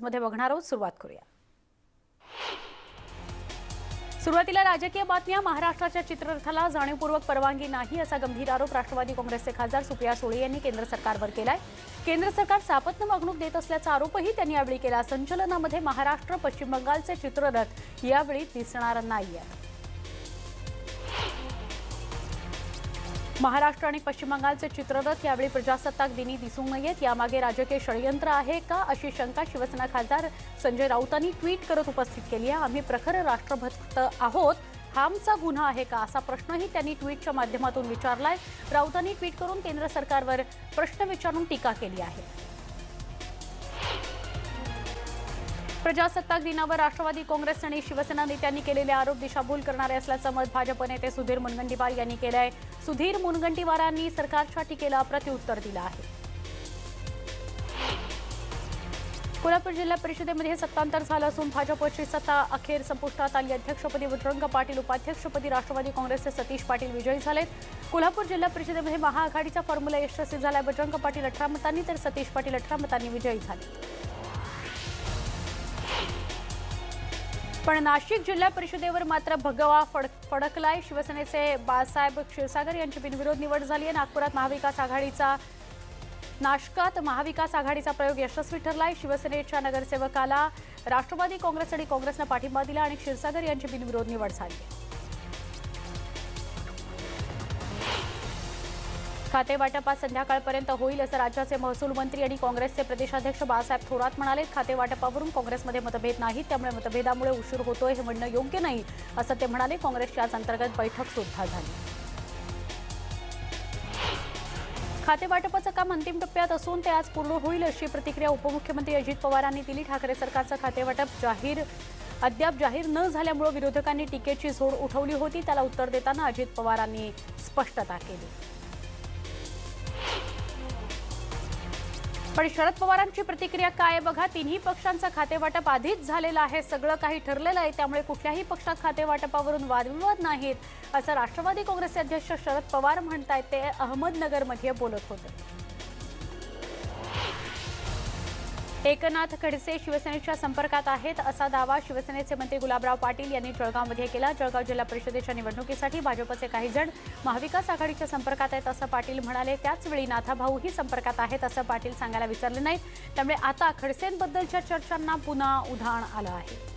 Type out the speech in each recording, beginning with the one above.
न्यूजमध्ये बघणार आहोत। सुरुवात करूया। सुरुवातीला राजकीय बातम्या। महाराष्ट्राच्या चित्ररथाला जाणीवपूर्वक परवानगी नाही असा गंभीर आरोप राष्ट्रवादी काँग्रेसचे खासदार सुप्रिया सुळे यांनी केंद्र सरकारवर केलाय। केंद्र सरकार सापत्न वागणूक देत असल्याचा आरोपही त्यांनी यावेळी केला। संचलनामध्ये महाराष्ट्र पश्चिम बंगालचे चित्ररथ यावेळी दिसणार नाहीत। महाराष्ट्र आणि पश्चिम बंगालचे चित्ररथ यावेळी प्रजासत्ताक दिनी दिसू नयेत, यामागे राजकीय षडयंत्र आहे का अशी शंका शिवसेना खासदार संजय राऊतांनी ट्विट करत उपस्थित केली आहे। आम्ही प्रखर राष्ट्रभक्त आहोत, हा आमचा गुन्हा आहे का असा प्रश्नही त्यांनी ट्विटच्या माध्यमातून विचारलाय। राऊतांनी ट्विट करून केंद्र सरकारवर प्रश्न विचारून टीका केली आहे। प्रजासत्ताक दिनावर राष्ट्रवादी काँग्रेस आणि शिवसेना नेत्यांनी केलेले आरोप दिशाभूल करणारे असल्याचं मत भाजप नेते सुधीर मुनगंटीवार यांनी केलं आहे। सुधीर मुनगंटीवारांनी सरकारच्या टीकेला प्रत्युत्तर दिलं आहे। कोल्हापूर जिल्हा परिषदेमध्ये सत्तांतर झालं असून भाजपची सत्ता अखेर संपुष्टात आली। अध्यक्षपदी बजरंग पाटील, उपाध्यक्षपदी राष्ट्रवादी काँग्रेसचे सतीश पाटील विजयी झालेत। कोल्हापूर जिल्हा परिषदेमध्ये महाआघाडीचा फॉर्म्युला यशस्वी झाला। बजरंग पाटील 18 मतांनी तर सतीश पाटील 18 मतांनी विजयी झाले। पण नाशिक जिल्हा परिषदेवर मात्र भगवा फडकलाय। शिवसेनेचे बाळासाहेब क्षीरसागर यांची बिनविरोध निवड झाली आहे। नागपुरात नाशकात महाविकास आघाडीचा प्रयोग यशस्वी ठरलाय। शिवसेनेच्या नगरसेवकाला राष्ट्रवादी काँग्रेस आणि काँग्रेसने पाठिंबा दिला आणि क्षीरसागर यांची बिनविरोध निवड झाली। खाते वाटप आज संध्याकाळपर्यंत होईल असं राज्याचे महसूल मंत्री आणि काँग्रेसचे प्रदेशाध्यक्ष बाळासाहेब थोरात म्हणाले। खाते वाटपावरून काँग्रेसमध्ये मतभेद नाहीत, त्यामुळे मतभेदामुळे उशीर होतोय हे म्हणणं योग्य नाही असं ते म्हणाले। काँग्रेसची आज अंतर्गत बैठक सुद्धा झाली। खाते वाटपाचं काम अंतिम टप्प्यात असून ते आज पूर्ण होईल अशी प्रतिक्रिया उपमुख्यमंत्री अजित पवारांनी दिली। ठाकरे सरकारचं खाते वाटप अद्याप जाहीर न झाल्यामुळे विरोधकांनी टीकेची झोड उठवली होती, त्याला उत्तर देताना अजित पवारांनी स्पष्टता केली। पण शरद पवारांची प्रतिक्रिया काय बघा। तिन्ही पक्षांचं खातेवाटप आधीच झालेलं आहे, सगळं काही ठरलेलं आहे, त्यामुळे कुठल्याही पक्षात खातेवाटपावरून वादविवाद नाहीत असं राष्ट्रवादी काँग्रेसचे अध्यक्ष शरद पवार म्हणतायत। ते अहमदनगरमध्ये बोलत होते। एकनाथ खडसे शिवसेनेच्या संपर्कात आहेत असा दावा शिवसेनेचे मंत्री गुलाबराव पाटील यांनी जळगावमध्ये केला। जळगाव जिल्हा परिषदेच्या निवडणुकीसाठी भाजपचे काही जण महाविकास आघाडीच्या संपर्कात आहेत असं पाटील म्हणाले। त्याचवेळी नाथाभाऊही संपर्कात आहेत असं पाटील सांगायला विसरले नाहीत, त्यामुळे आता खडसेंबद्दलच्या चर्चांना पुन्हा उधाण आलं आहे।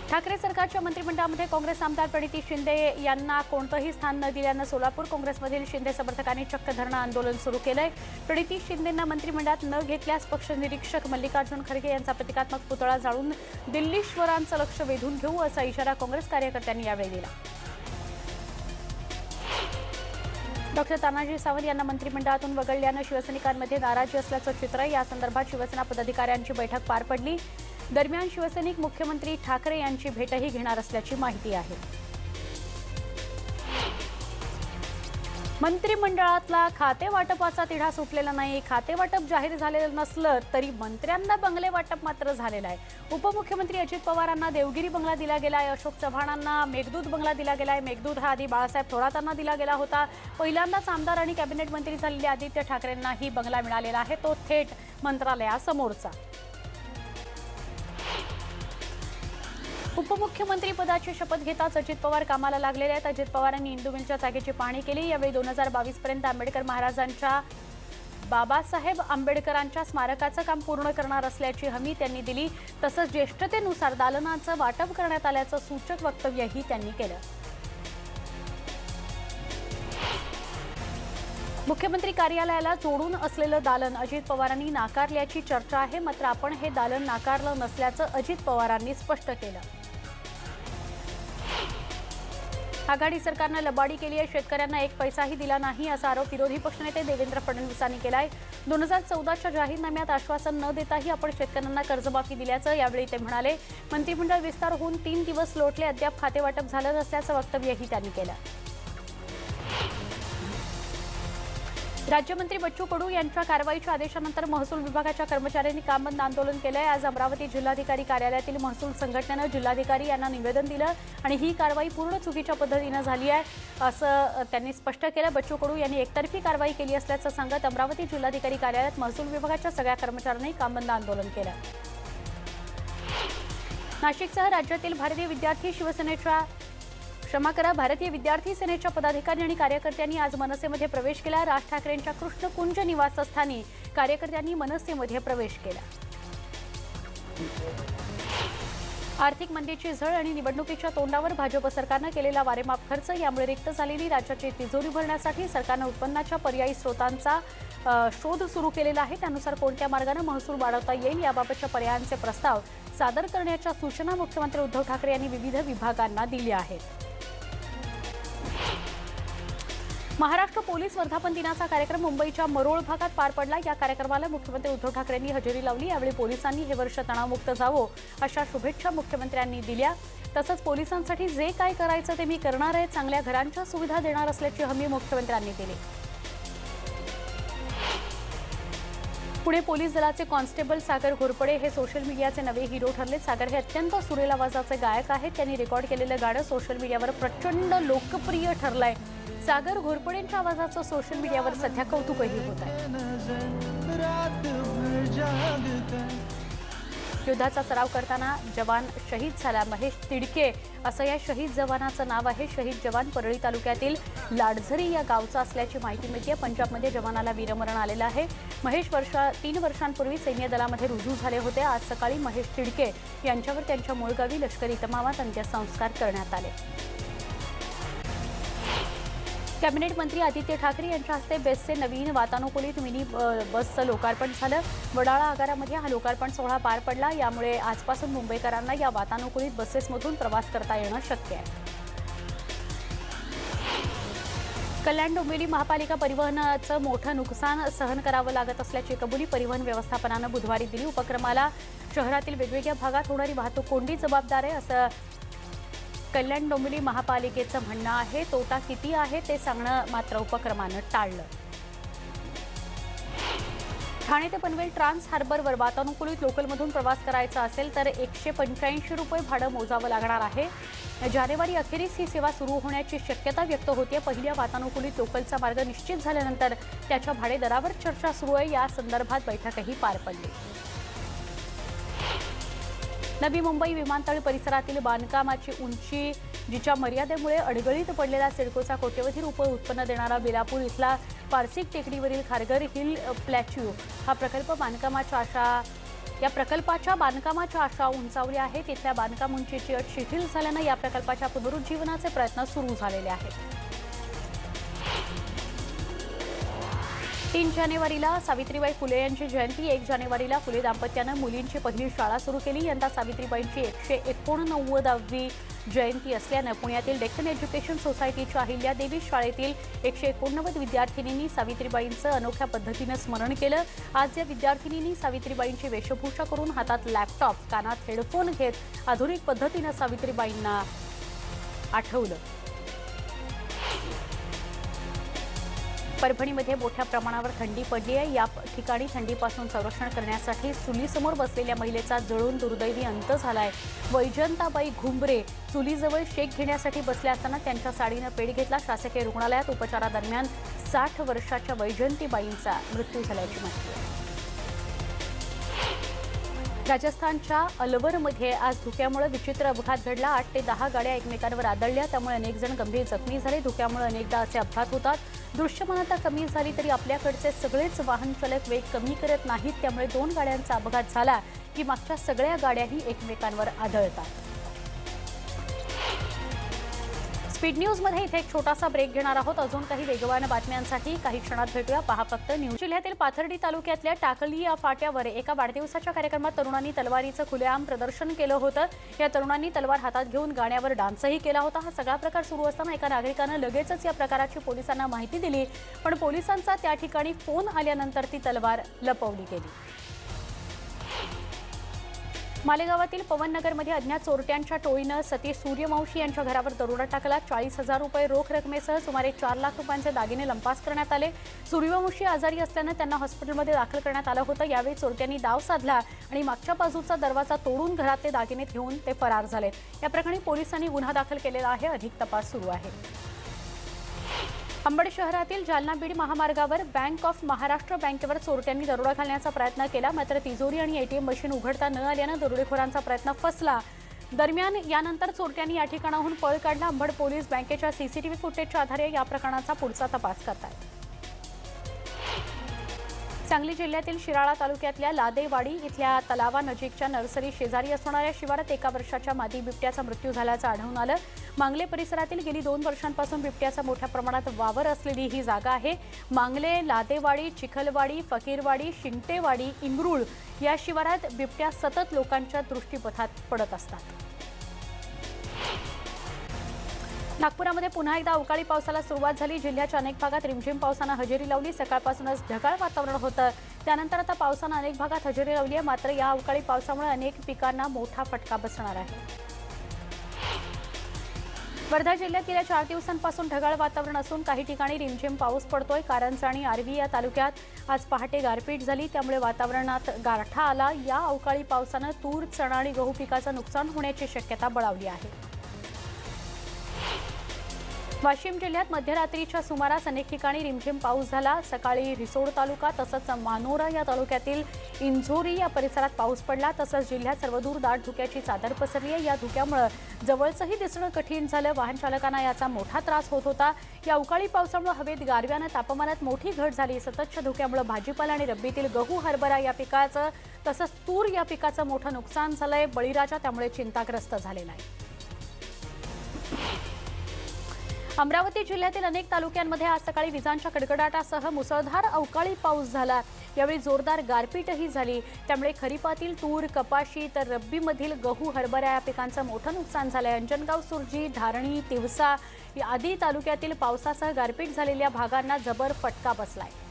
ठाकरे सरकारच्या मंत्रिमंडळामध्ये काँग्रेस आमदार प्रणिती शिंदे यांना कोणतंही स्थान न दिल्यानं सोलापूर काँग्रेसमधील शिंदे समर्थकांनी चक्क धरणं आंदोलन सुरू केलंय। प्रणिती शिंदेंना मंत्रिमंडळात न घेतल्यास पक्ष निरीक्षक मल्लिकार्जुन खरगे यांचा प्रतिकात्मक पुतळा जाळून दिल्लीश्वरांचं लक्ष वेधून घेऊ असा इशारा काँग्रेस कार्यकर्त्यांनी यावेळी दिला। डॉक्टर तानाजी सावंत यांना मंत्रिमंडळातून वगळल्यानं शिवसैनिकांमध्ये नाराजी असल्याचं चित्र आहे। या संदर्भात शिवसेना पदाधिकाऱ्यांची बैठक पार पडली। दरम्यान शिवसैनिक मुख्यमंत्री ठाकरे यांची भेटही घेणार असल्याची माहिती आहे। मंत्रिमंडळातला खाते वाटपाचा तिढा सुटलेला नाही। खाते वाटप जाहीर झालेलं नसलं तरी मंत्र्यांना बंगले वाटप मात्र झालेलं आहे। उपमुख्यमंत्री अजित पवारांना देवगिरी बंगला दिला गेलाय। अशोक चव्हाणांना मेघदूत बंगला दिला गेलाय। मेघदूत हा आधी बाळासाहेब थोरातांना दिला गेला होता। पहिल्यांदाच आमदार आणि कॅबिनेट मंत्री झालेले आदित्य ठाकरेंनाही बंगला मिळालेला आहे, तो थेट मंत्रालयासमोरचा। उपमुख्यमंत्री पदाची शपथ घेताच अजित पवार कामाला लागलेले आहेत। अजित पवारांनी इंदू मिलच्या जागेची पाहणी केली। यावेळी 2022 पर्यंत आंबेडकर महाराजांच्या बाबासाहेब आंबेडकरांच्या स्मारकाचं काम पूर्ण करणार असल्याची हमी त्यांनी दिली। तसंच ज्येष्ठतेनुसार दालनाचं वाटप करण्यात आल्याचं सूचक वक्तव्यही त्यांनी केलं। मुख्यमंत्री कार्यालयाला जोडून असलेलं दालन अजित पवारांनी नाकारल्याची चर्चा आहे, मात्र आपण हे दालन नाकारलं नसल्याचं अजित पवारांनी स्पष्ट केलं। आघाडी सरकारनं लबाडी केली आहे, शेतकऱ्यांना एक पैसाही दिला नाही असा आरोप विरोधी पक्षनेते देवेंद्र फडणवीसांनी केलाय। 2014च्या जाहीरनाम्यात आश्वासन न देताही आपण शेतकऱ्यांना कर्जमाफी दिल्याचं यावेळी ते म्हणाले। मंत्रिमंडळ विस्तार होऊन 3 दिवस लोटले, अद्याप खातेवाटप झालं नसल्याचं वक्तव्यही त्यांनी केलं। राज्यमंत्री बच्चू कडू यांच्या कारवाईच्या आदेशानंतर महसूल विभागाच्या कर्मचाऱ्यांनी काम बंद आंदोलन केलंय। आज अमरावती जिल्हाधिकारी कार्यालयातील महसूल संघटनेनं जिल्हाधिकारी यांना निवेदन दिलं आणि ही कारवाई पूर्ण चुकीच्या पद्धतीनं झाली आहे असं त्यांनी स्पष्ट केलं। बच्चू कडू यांनी एकतर्फी कारवाई केली असल्याचं सांगत अमरावती जिल्हाधिकारी कार्यालयात महसूल विभागाच्या सगळ्या कर्मचाऱ्यांनी काम बंद आंदोलन केलं। नाशिकसह राज्यातील भारतीय विद्यार्थी सेनेच्या पदाधिकारी आणि कार्यकर्त्यांनी आज मनसेमध्ये प्रवेश केला। राज ठाकरेंच्या कृष्णकुंज निवासस्थानी कार्यकर्त्यांनी मनसेमध्ये प्रवेश केला। आर्थिक मंदीची झळ आणि निवडणुकीच्या तोंडावर भाजप सरकारनं केलेला वारेमाप खर्च यामुळे रिक्त झालेली राज्याची तिजोरी भरण्यासाठी सरकारनं उत्पन्नाच्या पर्यायी स्रोतांचा शोध सुरू केलेला आहे। त्यानुसार कोणत्या मार्गाने महसूल वाढवता येईल याबाबतच्या पर्यायांचे प्रस्ताव सादर करण्याच्या सूचना मुख्यमंत्री उद्धव ठाकरे यांनी विविध विभागांना दिल्या आहेत। महाराष्ट्र पोलीस वर्धापन दिनाचा कार्यक्रम मुंबईच्या मरोळ भागात पार पडला। या कार्यक्रमाला मुख्यमंत्री उद्धव ठाकरेंनी हजेरी लावली। यावेळी पोलिसांनी हे वर्ष तणावमुक्त जावो अशा शुभेच्छा मुख्यमंत्र्यांनी दिल्या। तसंच पोलिसांसाठी जे काय करायचं ते मी करणार आहे, चांगल्या घरांच्या सुविधा देणार असल्याची हमी मुख्यमंत्र्यांनी दिली। पुणे पोलीस दलाचे कॉन्स्टेबल सागर घोरपडे हे सोशल मीडियाचे नवे हिरो ठरले। सागर हे अत्यंत सुरेल आवाजाचे गायक आहेत। त्यांनी रेकॉर्ड केलेलं गाणं सोशल मीडियावर प्रचंड लोकप्रिय ठरलंय। सागर घोरपडेंच्या आवाजाचं सोशल मीडियावर सध्या कौतुकही होत आहे। युद्धाचा सराव करताना जवान शहीद झाला। महेश तिडके असं या शहीद जवानाचं नाव आहे। शहीद जवान परळी तालुक्यातील लाडझरी या गावचा असल्याची माहिती मिळते। पंजाबमध्ये जवानाला वीरमरण आलेलं आहे। महेश 3 वर्षांपूर्वी सैन्य दलामध्ये रुजू झाले होते। आज सकाळी महेश तिडके यांच्यावर त्यांच्या मूळ गावी लष्करी इतमामात अंत्यसंस्कार करण्यात आले। कॅबिनेट मंत्री आदित्य ठाकरे यांच्या हस्ते बेस्टचे नवीन वातानुकूलित मिनी बसचं लोकार्पण झालं। वडाळा आगारामध्ये हा लोकार्पण सोहळा पार पडला। यामुळे आजपासून मुंबईकरांना या वातानुकूलित बसेसमधून प्रवास करता येणं शक्य आहे। कल्याण डोंबिवली महापालिका परिवहनाचं मोठं नुकसान सहन करावं लागत असल्याची कबुली परिवहन व्यवस्थापनानं बुधवारी दिली। उपक्रमाला शहरातील वेगवेगळ्या भागात होणारी वाहतूक कोंडी जबाबदार आहे असं कल्याण डोंबिवली महापालिकेचं म्हणणं आहे। तोटा किती आहे ते सांगणं मात्र उपक्रमानं टाळलं। ठाणे ते पनवेल ट्रान्स हार्बरवर वातानुकूलित लोकलमधून प्रवास करायचा असेल तर 185 रुपये भाडं मोजावं लागणार आहे। जानेवारी अखेरीस ही सेवा सुरू होण्याची शक्यता व्यक्त होते। पहिल्या वातानुकूलित लोकलचा मार्ग निश्चित झाल्यानंतर त्याच्या भाडे दरावर चर्चा सुरू आहे। या संदर्भात बैठकही पार पडली। नवी मुंबई विमानतळ परिसरातील बांधकामाची उंची जिच्या मर्यादेमुळे अडगळीत पडलेला सिडकोचा कोट्यवधी रुपये उत्पन्न देणारा बेलापूर इथला पारसिक टेकडीवरील खारघर हिल प्लॅच्यू हा प्रकल्पाच्या बांधकामाच्या आशा उंचावल्या आहेत। तिथल्या बांधकाम उंचीची अट शिथिल झाल्यानं या प्रकल्पाच्या पुनरुज्जीवनाचे प्रयत्न सुरू झालेले आहेत। 3 जानेवारीला सावित्रीबाई फुले यांची जयंती। 1 जानेवारीला फुले दाम्पत्यानं मुलींची पहिली शाळा सुरू केली। यंदा सावित्रीबाईंची 189वी जयंती असल्यानं पुण्यातील डेक्कन एज्युकेशन सोसायटीच्या अहिल्यादेवी शाळेतील 189 विद्यार्थिनींनी सावित्रीबाईंचं अनोख्या पद्धतीनं स्मरण केलं। आज या विद्यार्थिनींनी सावित्रीबाईंची वेशभूषा करून हातात लॅपटॉप, कानात हेडफोन घेत आधुनिक पद्धतीनं सावित्रीबाईंना आठवलं। परभणीमध्ये मोठ्या प्रमाणावर थंडी पडली आहे। या ठिकाणी थंडीपासून संरक्षण करण्यासाठी चुलीसमोर बसलेल्या महिलेचा जळून दुर्दैवी अंत झालाय। वैजंताबाई घुंबरे चुलीजवळ शेक घेण्यासाठी बसल्या असताना त्यांच्या साडीनं पेट घेतला। शासकीय रुग्णालयात उपचारादरम्यान 60 वर्षाच्या वैजंतीबाईंचा मृत्यू झाल्याची माहिती आहे। राजस्थानच्या अलवरमध्ये आज धुक्यामुळे विचित्र अपघात घडला। 8 ते 10 गाड्या एकमेकांवर आदळल्या। त्यामुळे अनेक जण गंभीर जखमी झाले। धुक्यामुळे अनेकदा असे अपघात होतात। दृश्यमानता कमी झाली तरी आपल्याकडचे सगळेच वाहन चालक वेग कमी करत नाहीत। त्यामुळे 2 गाड्यांचा अपघात झाला की मागच्या सगळ्या गाड्याही एकमेकांवर आदळतात। स्पीड न्यूजमध्ये इथे एक छोटासा ब्रेक घेणार आहोत। अजून काही वेगवान बातम्यांसाठी काही क्षणात भेटूया। पहा फक्त न्यूज। जिल्ह्यातील पाथर्डी तालुक्यातल्या टाकली या फाट्यावर एका वाढदिवसाच्या कार्यक्रमात तरुणांनी तलवारीचं खुलेआम प्रदर्शन केलं होतं। या तरुणांनी तलवार हातात घेऊन गाण्यावर डान्सही केला होता। हा सगळा प्रकार सुरू असताना एका नागरिकानं लगेचच या प्रकाराची पोलिसांना माहिती दिली, पण पोलिसांचा त्या ठिकाणी फोन आल्यानंतर ती तलवार लपवली गेली। मालेगावातील पवननगरमध्ये अज्ञात चोरट्यांच्या टोळीनं सतीश सूर्यवंशी यांच्या घरावर दरोडा टाकला. 40,000 रुपये रोख रकमेसह सुमारे 4 लाख रुपयांचे दागिने लंपास करण्यात आले. सूर्यवंशी आजारी असल्यानं त्यांना हॉस्पिटलमध्ये दाखल करण्यात आलं होतं. यावेळी चोरट्यांनी डाव साधला आणि मागच्या बाजूचा दरवाजा तोडून घरातले दागिने घेऊन ते फरार झाले. या प्रकरणी पोलिसांनी गुन्हा दाखल केलेला आहे. अधिक तपास सुरू आहे. अंबड शहरातील जालना बीड महामार्गावर बँक ऑफ महाराष्ट्र बँकेवर चोरट्यांनी दरोडा घालण्याचा प्रयत्न केला. मात्र तिजोरी आणि एटीएम मशीन उघडता न आल्यानं दरोडेखोरांचा प्रयत्न फसला. दरम्यान यानंतर चोरट्यांनी या ठिकाणाहून पळ काढला. अंबड पोलीस बँकेच्या सीसीटीव्ही फुटेजच्या आधारे या प्रकरणाचा पुढचा तपास करतात. सांगली जिल्ह्यातील शिराळा तालुक्यातल्या लादेवाडी इथल्या तलावानजीकच्या नर्सरी शेजारी असणाऱ्या शिवारात 1 वर्षाच्या मादी बिबट्याचा मृत्यू झाल्याचं आढळून आलं. मांगले परिसरातील गेली 2 वर्षांपासून बिबट्याचा मोठ्या प्रमाणात वावर असलेली ही जागा आहे. मांगले, लादेवाडी, चिखलवाडी, फकीरवाडी, शिंगटेवाडी, इंगरुळ या शिवारात बिबट्या सतत लोकांच्या दृष्टीपथात पडत असतात. नागपुरामध्ये पुन्हा एकदा अवकाळी पावसाला सुरुवात झाली. जिल्ह्याच्या अनेक भागात रिमझिम पावसानं हजेरी लावली. सकाळपासूनच ढगाळ वातावरण होतं. त्यानंतर आता पावसानं अनेक भागात हजेरी लावली आहे. मात्र या अवकाळी पावसामुळे अनेक पिकांना मोठा फटका बसणार आहे. वर्धा जिल्ह्यात गेल्या 4 दिवसांपासून ढगाळ वातावरण असून काही ठिकाणी रिमझिम पाऊस पडतोय. कारंजा आणि आर्वी या तालुक्यात आज पहाटे गारपीट झाली. त्यामुळे वातावरणात गारठा आला. या अवकाळी पावसानं तूर, चणा आणि गहू पिकाचं नुकसान होण्याची शक्यता बळावली आहे. वाशिम जिल्ह्यात मध्यरात्रीच्या सुमारास अनेक ठिकाणी रिमझिम पाऊस झाला. सकाळी रिसोड तालुका तसंच मानोरा या तालुक्यातील इंझोरी या परिसरात पाऊस पडला. तसंच जिल्ह्यात सर्वदूर दाट धुक्याची चादर पसरली आहे. या धुक्यामुळे जवळचंही दिसणं कठीण झालं. वाहन चालकांना याचा मोठा त्रास होत होता. या अवकाळी पावसामुळे हवेत गारव्यानं तापमानात मोठी घट झाली. सततच्या धुक्यामुळे भाजीपाला आणि रब्बीतील गहू, हरभरा या पिकाचं तसंच तूर या पिकाचं मोठं नुकसान झालंय. बळीराजा त्यामुळे चिंताग्रस्त झालेला आहे. अमरावती जिल्ह्यातील अनेक तालुक्यांमध्ये आज सकाळी विजांच्या कडकडाटासह मुसळधार अवकाळी पाऊस झाला. यावेळी जोरदार गारपीटही झाली. त्यामुळे खरीपातील तूर, कपाशी तर रब्बीमधील गहू, हरभरा या पिकांचं मोठं नुकसान झालंय. अंजनगाव, सुरजी, धारणी, तिवसा आदी तालुक्यातील पावसासह गारपीट झालेल्या भागांना जबर फटका बसलाय.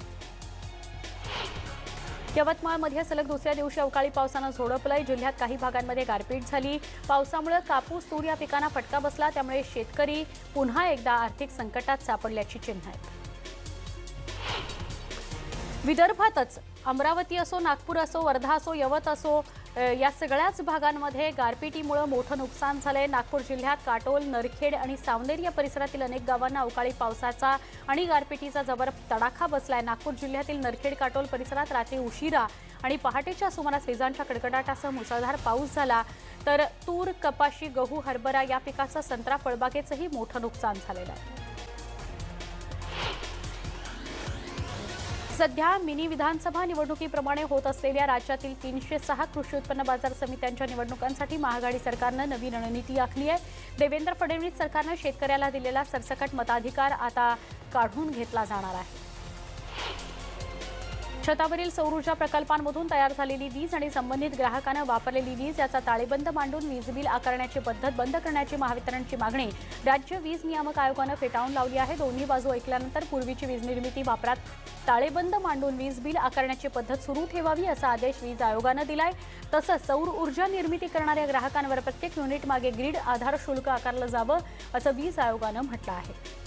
यवतमाळमध्ये सलग दुसऱ्या दिवशी अवकाळी पावसानं झोडपलंय. जिल्ह्यात काही भागांमध्ये गारपीट झाली. पावसामुळे कापूस, तूर या पिकांना फटका बसला. त्यामुळे शेतकरी पुन्हा एकदा आर्थिक संकटात सापडल्याची चिन्ह आहेत. विदर्भातच अमरावती असो, नागपूर असो, वर्धा असो, यवत असो या सगळ्याच भागांमध्ये गारपिटीमुळे मोठं नुकसान झालंय. नागपूर जिल्ह्यात काटोल, नरखेड आणि सावनेर या परिसरातील अनेक गावांना अवकाळी पावसाचा आणि गारपिटीचा जबर तडाखा बसलाय. नागपूर जिल्ह्यातील नरखेड, काटोल परिसरात रात्री उशिरा आणि पहाटेच्या सुमारास विजांच्या कडकडाटासह मुसळधार पाऊस झाला. तर तूर, कपाशी, गहू, हरभरा या पिकाचं संत्रा फळबागेचंही मोठं नुकसान झालेलं आहे. सध्या मिनी विधानसभा निवडणुकीप्रमाणे होत असलेल्या राज्यातील 306 कृषी उत्पन्न बाजार समित्यांच्या निवडणुकांसाठी महाआघाडी सरकारनं नवीन रणनीती आखली आहे. देवेंद्र फडणवीस सरकारनं शेतकऱ्याला दिलेला सरसकट मताधिकार आता काढून घेतला जाणार आहे. छतावरील सौर ऊर्जा प्रकल्पांमधून तयार झालेली वीज आणि संबंधित ग्राहकांना वापरलेली वीज याचा ताळेबंद मांडून वीज बिल आकारण्याची पद्धत बंद करण्याची महावितरणची मागणी राज्य वीज नियामक आयोगानं फेटाळून लावली आहे. दोन्ही बाजू ऐकल्यानंतर पूर्वीची वीज निर्मिती वापरात ताळेबंद मांडून वीज बिल आकारण्याची पद्धत सुरू ठेवावी असा आदेश वीज आयोगानं दिलाय. तसंच सौर ऊर्जा निर्मिती करणाऱ्या ग्राहकांवर प्रत्येक युनिट मागे ग्रीड आधार शुल्क आकारलं जावं असं वीज आयोगानं म्हटलं आहे.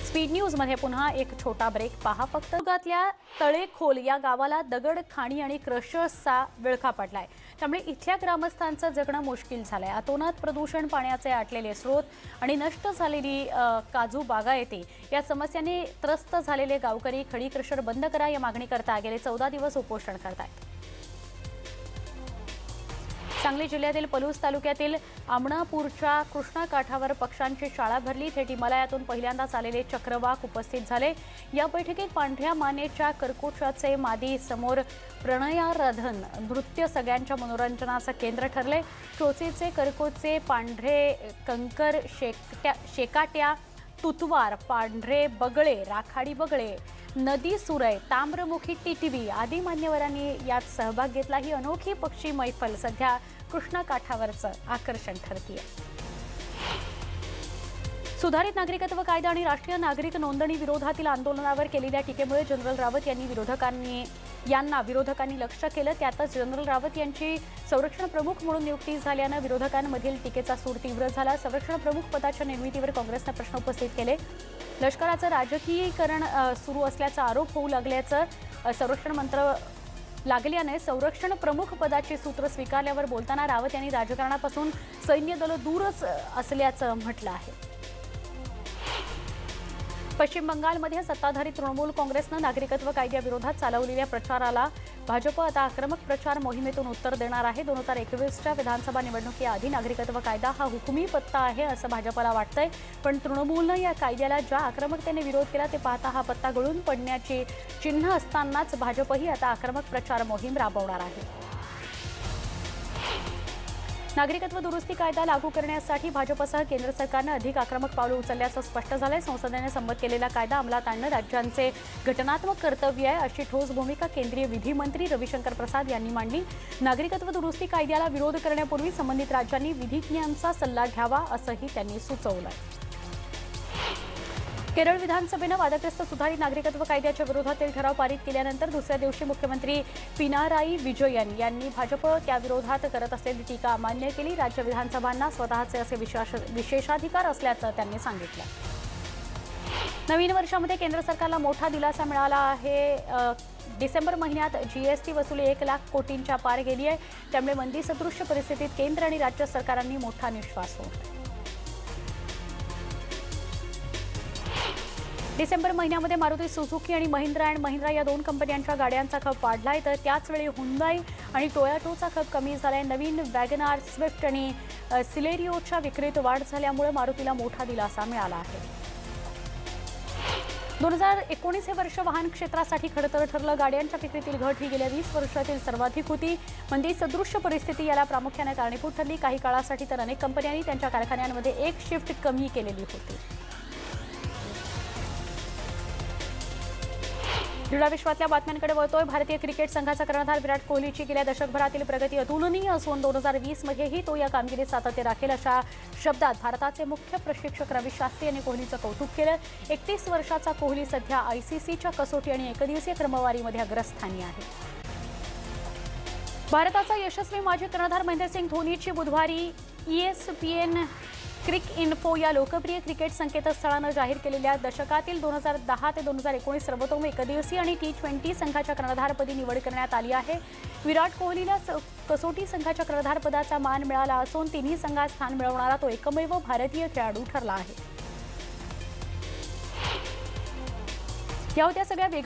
स्पीड न्यूजमध्ये पुन्हा एक छोटा ब्रेक पहा फक्त. तालुक्यातल्या तळेखोल या गावाला दगड, खाणी आणि क्रशर्सचा विळखा पडलाय. त्यामुळे इथल्या ग्रामस्थांचं जगणं मुश्किल झालंय. अतोनात प्रदूषण, पाण्याचे आटलेले स्रोत आणि नष्ट झालेली काजू बागायती या समस्यांनी त्रस्त झालेले गावकरी खडी क्रशर बंद करा या मागणी करता गेले 14 दिवस उपोषण करतायत. सांगली जिल्ह्यातील पलूस तालुक्यातील आमणापूरच्या कृष्णा काठावर पक्ष्यांची शाळा भरली. थेट हिमालयातून पहिल्यांदाच आलेले चक्रवाक उपस्थित झाले. या बैठकीत पांढऱ्या मानेच्या कर्कोचाचे मादी समोर प्रणयाराधन नृत्य सगळ्यांच्या मनोरंजनाचं केंद्र ठरले. चोचेचे, कर्कोचे, पांढरे कंकर, शेकाट्या, तुतवार, पांढरे बगळे, राखाडी बगळे, नदी सुरय, ताम्रमुखी टिटवी आदी मान्यवरांनी यात सहभाग घेतला. ही अनोखी पक्षी मैफल सध्या कृष्णा काठावरचं आकर्षण ठरतीये. सुधारित नागरिकत्व कायदा आणि राष्ट्रीय नागरिक नोंदणी विरोधातील आंदोलनावर केलेल्या टीकेमुळे जनरल रावत यांनी विरोधकांनी यांना विरोधकांनी लक्ष्य केलं. त्यातच जनरल रावत यांची संरक्षण प्रमुख म्हणून नियुक्ती झाल्यानं विरोधकांमधील टीकेचा सूर तीव्र झाला. संरक्षण प्रमुख पदाच्या निर्मितीवर काँग्रेसनं प्रश्न उपस्थित केले. लष्कराचं राजकीयीकरण सुरू असल्याचा आरोप होऊ लागल्याचं संरक्षण प्रमुख पदाची सूत्र स्वीकारल्यावर बोलताना रावत यांनी राजकारणापासून सैन्य दल दूरच असल्याचं म्हटलं आहे. पश्चिम बंगालमध्ये सत्ताधारी तृणमूल काँग्रेसनं नागरिकत्व कायद्याविरोधात चालवलेल्या प्रचाराला भाजप आता आक्रमक प्रचार मोहिमेतून उत्तर देणार आहे. 2021च्या विधानसभा निवडणुकीआधी नागरिकत्व कायदा हा हुकुमी पत्ता आहे असं भाजपला वाटतंय. पण तृणमूलनं या कायद्याला ज्या आक्रमकतेने विरोध केला ते पाहता हा पत्ता गळून पडण्याची चिन्ह असतानाच भाजपही आता आक्रमक प्रचार मोहीम राबवणार आहे. नागरिकत्व दुरुस्ती कायदा लागू करण्यासाठी भाजपसह केंद्र सरकारनं अधिक आक्रमक पावलं उचलल्याचं स्पष्ट झालंय. संसदेने संमत केलेला कायदा अंमलात आणणं राज्यांचे घटनात्मक कर्तव्य आहे अशी ठोस भूमिका केंद्रीय विधी मंत्री रविशंकर प्रसाद यांनी मांडली. नागरिकत्व दुरुस्ती कायद्याला विरोध करण्यापूर्वी संबंधित राज्यांनी विधिज्ञांचा सल्ला घ्यावा असंही त्यांनी सुचवलं. केरळ विधानसभेनं वादग्रस्त सुधारित नागरिकत्व कायद्याच्या विरोधातील ठराव पारित केल्यानंतर दुसऱ्या दिवशी मुख्यमंत्री पिनाराई विजयन यांनी भाजप त्याविरोधात करत असलेली टीका अमान्य केली. राज्य विधानसभांना स्वतःचे असे विशेषाधिकार असल्याचं त्यांनी सांगितलं. नवीन वर्षामध्ये केंद्र सरकारला मोठा दिलासा मिळाला आहे. डिसेंबर महिन्यात जीएसटी वसुली 1 लाख कोटींच्या पार गेली आहे. त्यामुळे मंदी सदृश्य परिस्थितीत केंद्र आणि राज्य सरकारांनी मोठा निश्वास सोडला. डिसेंबर महिन्यामध्ये मारुती सुझुकी आणि महिंद्रा अँड महिंद्रा या 2 कंपन्यांच्या गाड्यांचा खप वाढलाय. तर त्याचवेळी हुंदाई आणि टोयोटाचा खप कमी झालाय. नवीन वॅगनार, स्विफ्ट आणि सिलेरियोच्या विक्रीत वाढ झाल्यामुळे मारुतीला मोठा दिलासा मिळाला आहे. 2019 हे वर्ष वाहन क्षेत्रासाठी खडतर ठरलं. गाड्यांच्या विक्रीतील घट ही गेल्या 20 वर्षातील सर्वाधिक होती. मंदी सदृश्य परिस्थिती याला प्रामुख्याने कारणीभूत ठरली. काही काळासाठी तर अनेक कंपन्यांनी त्यांच्या कारखान्यांमध्ये एक शिफ्ट कमी केलेली होती. क्रीडा विश्वातल्या बातम्यांकडे वळतोय. भारतीय क्रिकेट संघाचा कर्णधार विराट कोहलीची गेल्या दशकभरातील प्रगती अतुलनीय असून 2020मध्येही तो या कामगिरीत सातत्य राखेल अशा शब्दात भारताचे मुख्य प्रशिक्षक रवी शास्त्री यांनी कोहलीचं कौतुक केलं. 31 वर्षाचा कोहली सध्या आयसीसीच्या कसोटी आणि एकदिवसीय क्रमवारीमध्ये अग्रस्थानी आहे. भारताचा यशस्वी माजी कर्णधार महेंद्रसिंग धोनीची बुधवारी ESPN क्रिक इन्फो या लोकप्रिय क्रिकेट संकेतस्थळानं जाहीर केलेल्या दशकातील 2010 ते 2019 सर्वोत्तम एकदिवसीय आणि T20 संघाच्या कर्णधारपदी निवड करण्यात आली आहे. विराट कोहलीला कसोटी संघाच्या कर्णधारपदाचा मान मिळाला असून तिन्ही संघात स्थान मिळवणारा तो एकमेव भारतीय खेळाडू ठरला आहे. या होत्या सगळ्या